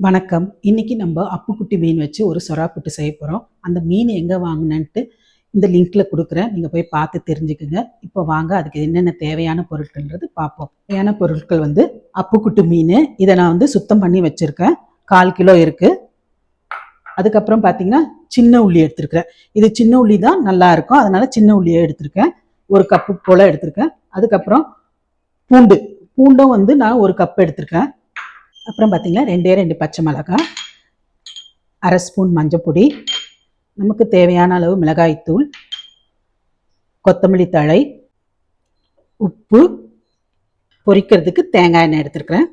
வணக்கம். இன்னைக்கு நம்ம அப்புக்குட்டி மீன் வச்சு ஒரு சொறா புட்டு செய்ய போகிறோம். அந்த மீன் எங்கே வாங்கினேன்ட்டு இந்த லிங்க்ல கொடுக்குறேன். நீங்கள் போய் பார்த்து தெரிஞ்சுக்குங்க. இப்போ வாங்க அதுக்கு என்னென்ன தேவையான பொருட்கள்ன்றது பார்ப்போம். தேவையான பொருட்கள் அப்புக்குட்டி மீன். இதை நான் சுத்தம் பண்ணி வச்சுருக்கேன். 1/4 கிலோ இருக்குது. அதுக்கப்புறம் பார்த்தீங்கன்னா சின்ன உள்ளி எடுத்துருக்கிறேன். இது சின்ன உள்ளி தான் நல்லா இருக்கும், அதனால சின்ன உள்ளியை எடுத்திருக்கேன். 1 கப்பு போல் எடுத்திருக்கேன். அதுக்கப்புறம் பூண்டும் நான் 1 கப் எடுத்திருக்கேன். அப்புறம் பார்த்தீங்கன்னா 2 பச்சை மிளகாய், 1/2 ஸ்பூன் மஞ்சப்பொடி, நமக்கு தேவையான அளவு மிளகாய்த்தூள், கொத்தமல்லி தழை, உப்பு, பொரிக்கிறதுக்கு தேங்காய் எண்ணெய் எடுத்துருக்கிறேன்.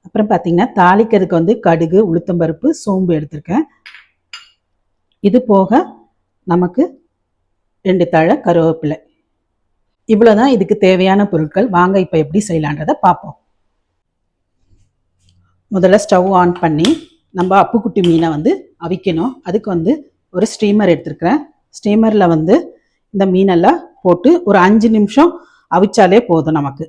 அப்புறம் பார்த்தீங்கன்னா தாளிக்கிறதுக்கு கடுகு, உளுத்தம்பருப்பு, சோம்பு எடுத்திருக்கேன். இது போக நமக்கு 2 தழை கருவேப்பிலை. இவ்வளோதான் இதுக்கு தேவையான பொருட்கள். வாங்க இப்போ எப்படி செய்யலான்றதை பார்ப்போம். முதல்ல ஸ்டவ் ஆன் பண்ணி நம்ம அப்புக்குட்டி மீனை அவிக்கணும். அதுக்கு ஒரு ஸ்டீமர் எடுத்துருக்கிறேன். ஸ்டீமரில் இந்த மீனெல்லாம் போட்டு ஒரு 5 நிமிஷம் அவிச்சாலே போதும் நமக்கு.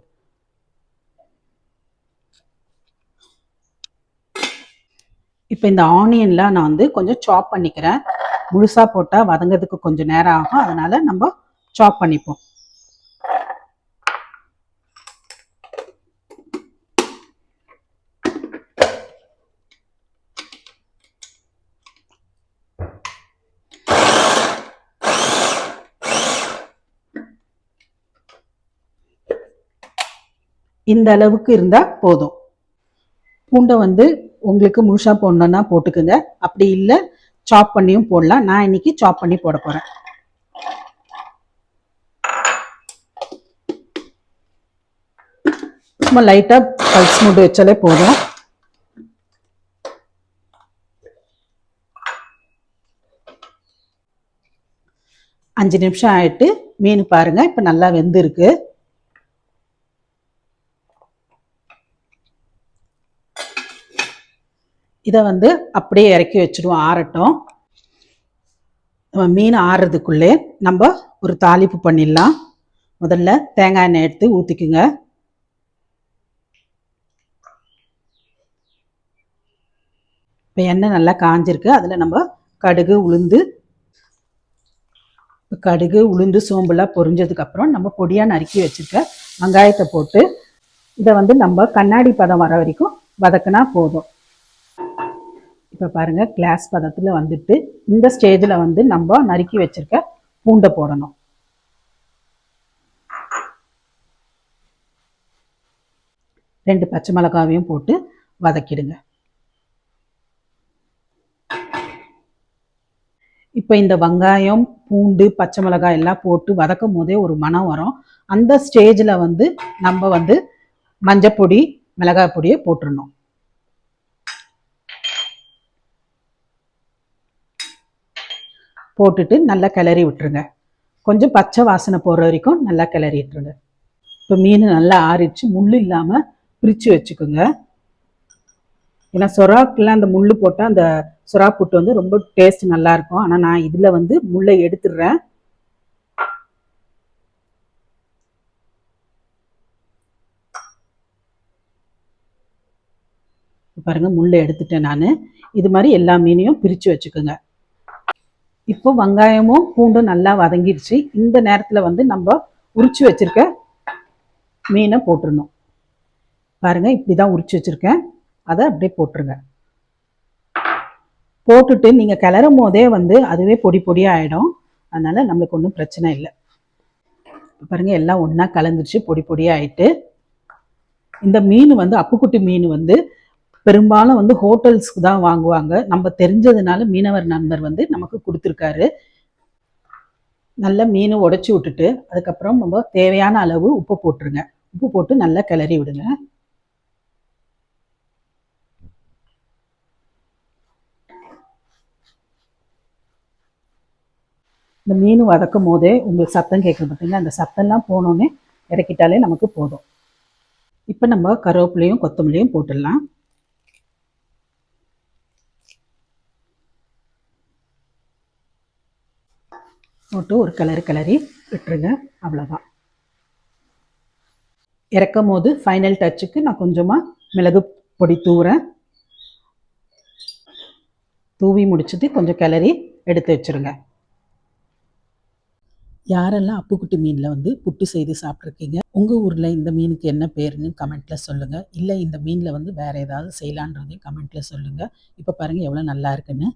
இப்போ இந்த ஆனியன்லாம் நான் கொஞ்சம் சாப் பண்ணிக்கிறேன். முழுசாக போட்டால் வதங்கிறதுக்கு கொஞ்சம் நேரம் ஆகும், அதனால் நம்ம சாப் பண்ணிப்போம். இந்த அளவுக்கு இருந்தால் போதும். பூண்டை உங்களுக்கு முழுசாக போடணுன்னா போட்டுக்குங்க, அப்படி இல்லை சாப் பண்ணியும் போடலாம். நான் இன்னைக்கு சாப் பண்ணி போட போகிறேன். சும்மா லைட்டாக பல்ஸ் மூட்டு வச்சாலே போதும். அஞ்சு நிமிஷம் ஆயிட்டு மீன் பாருங்க, இப்போ நல்லா வெந்திருக்கு. இதை அப்படியே இறக்கி வச்சிடுவோம், ஆறட்டும். நம்ம மீன் ஆறுறதுக்குள்ளே நம்ம ஒரு தாளிப்பு பண்ணிடலாம். முதல்ல தேங்காய் எண்ணெய் எடுத்து ஊற்றிக்குங்க. இப்போ எண்ணெய் நல்லா காஞ்சிருக்கு. அதில் நம்ம கடுகு உளுந்து சோம்புலாம் பொரிஞ்சதுக்கப்புறம் நம்ம பொடியாக நறுக்கி வச்சுருக்க வெங்காயத்தை போட்டு இதை நம்ம கண்ணாடி பதம் வர வரைக்கும் வதக்கினா போதும். இப்போ பாருங்கள், கிளாஸ் பதத்தில் இந்த ஸ்டேஜில் நம்ம நறுக்கி வச்சிருக்க பூண்டை போடணும். ரெண்டு பச்சை மிளகாவையும் போட்டு வதக்கிடுங்க. இப்போ இந்த வெங்காயம், பூண்டு, பச்சை மிளகாய் எல்லாம் போட்டு வதக்கும் போதே ஒரு மனம் வரும். அந்த ஸ்டேஜில் நம்ம மஞ்சப்பொடி, மிளகாய் பொடியை போட்டுடணும். போட்டுட்டு நல்லா கிளறி விட்டுருங்க. கொஞ்சம் பச்சை வாசனை போகிற வரைக்கும் நல்லா கிளறி விட்டுருங்க. இப்போ மீன் நல்லா ஆறிடுச்சு. முள் இல்லாமல் பிரித்து வச்சுக்கோங்க. ஏன்னா சொராக்கெல்லாம் அந்த முள் போட்டால் அந்த சொரா புட்டு ரொம்ப டேஸ்ட் நல்லா இருக்கும். ஆனால் நான் இதில் முள்ளை எடுத்துடுறேன். பாருங்க, முள்ளை எடுத்துட்டேன் நான். இது மாதிரி எல்லா மீனையும் பிரித்து வச்சுக்கோங்க. இப்போ வெங்காயமும் பூண்டும் நல்லா வதங்கிடுச்சு. இந்த நேரத்தில் நம்ம உரிச்சு வச்சிருக்க மீனை போட்டுடணும். பாருங்க, இப்படி தான் உரிச்சு வச்சிருக்கேன். அதை அப்படியே போட்டுருங்க. போட்டுட்டு நீங்கள் கிளறும் போதே அதுவே பொடி பொடியாக ஆகிடும். அதனால் நம்மளுக்கு ஒன்றும் பிரச்சனை இல்லை. பாருங்கள், எல்லாம் ஒன்றா கலந்துருச்சு, பொடி பொடியாக ஆகிட்டு. இந்த மீன் அப்புக்குட்டி மீன் பெரும்பாலும் ஹோட்டல்ஸ்க்கு தான் வாங்குவாங்க. நம்ம தெரிஞ்சதுனால மீனவர் நண்பர் நமக்கு கொடுத்துருக்காரு. நல்லா மீன் உடைச்சி விட்டுட்டு அதுக்கப்புறம் நம்ம தேவையான அளவு உப்பு போட்டுருங்க. உப்பு போட்டு நல்லா கிளறி விடுங்க. இந்த மீன் வதக்கும் போதே உங்களுக்கு சத்தம் கேட்குது பார்த்தீங்கன்னா, அந்த சத்தம்லாம் போனோன்னே இறக்கிட்டாலே நமக்கு போதும். இப்போ நம்ம கருவேப்பிலையும் கொத்தமல்லியும் போட்டுடலாம். போட்டு ஒரு கிளறி விட்டுருங்க. அவ்வளோதான். இறக்கும் போது ஃபைனல் டச்சுக்கு நான் கொஞ்சமாக மிளகு பொடி தூரேன். தூவி முடிச்சுட்டு கொஞ்சம் கிளறி எடுத்து வச்சுருங்க. யாரெல்லாம் அப்புக்குட்டி மீனில் வந்து புட்டு செய்து சாப்பிட்ருக்கீங்க, உங்கள் ஊரில் இந்த மீனுக்கு என்ன பேருன்னு கமெண்ட்டில் சொல்லுங்கள். இல்லை இந்த மீனில் வந்து வேறு ஏதாவது செய்யலான்றதையும் கமெண்ட்டில் சொல்லுங்கள். இப்போ பாருங்கள் எவ்வளோ நல்லா இருக்குன்னு.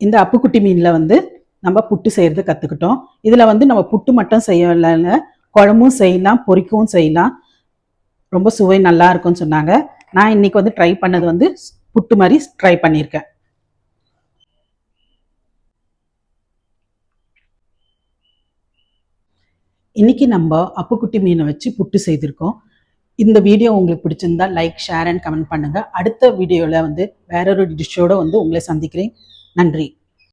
இந்த அப்புக்குட்டி மீனில் வந்து நம்ம புட்டு செய்கிறது கற்றுக்கிட்டோம். இதில் வந்து நம்ம புட்டு மட்டும் செய்யலைங்க, குழம்பும் செய்யலாம், பொரிக்கவும் செய்யலாம். ரொம்ப சுவை நல்லா இருக்கும்னு சொன்னாங்க. நான் இன்னைக்கு வந்து ட்ரை பண்ணது வந்து புட்டு மாதிரி ட்ரை பண்ணியிருக்கேன். இன்னைக்கு நம்ம அப்புக்குட்டி மீனை வச்சு புட்டு செய்திருக்கோம். இந்த வீடியோ உங்களுக்கு பிடிச்சிருந்தா லைக், ஷேர் அண்ட் கமெண்ட் பண்ணுங்க. அடுத்த வீடியோவில் வந்து வேறொரு டிஷ்ஷோட வந்து உங்களை சந்திக்கிறேன். நன்றி.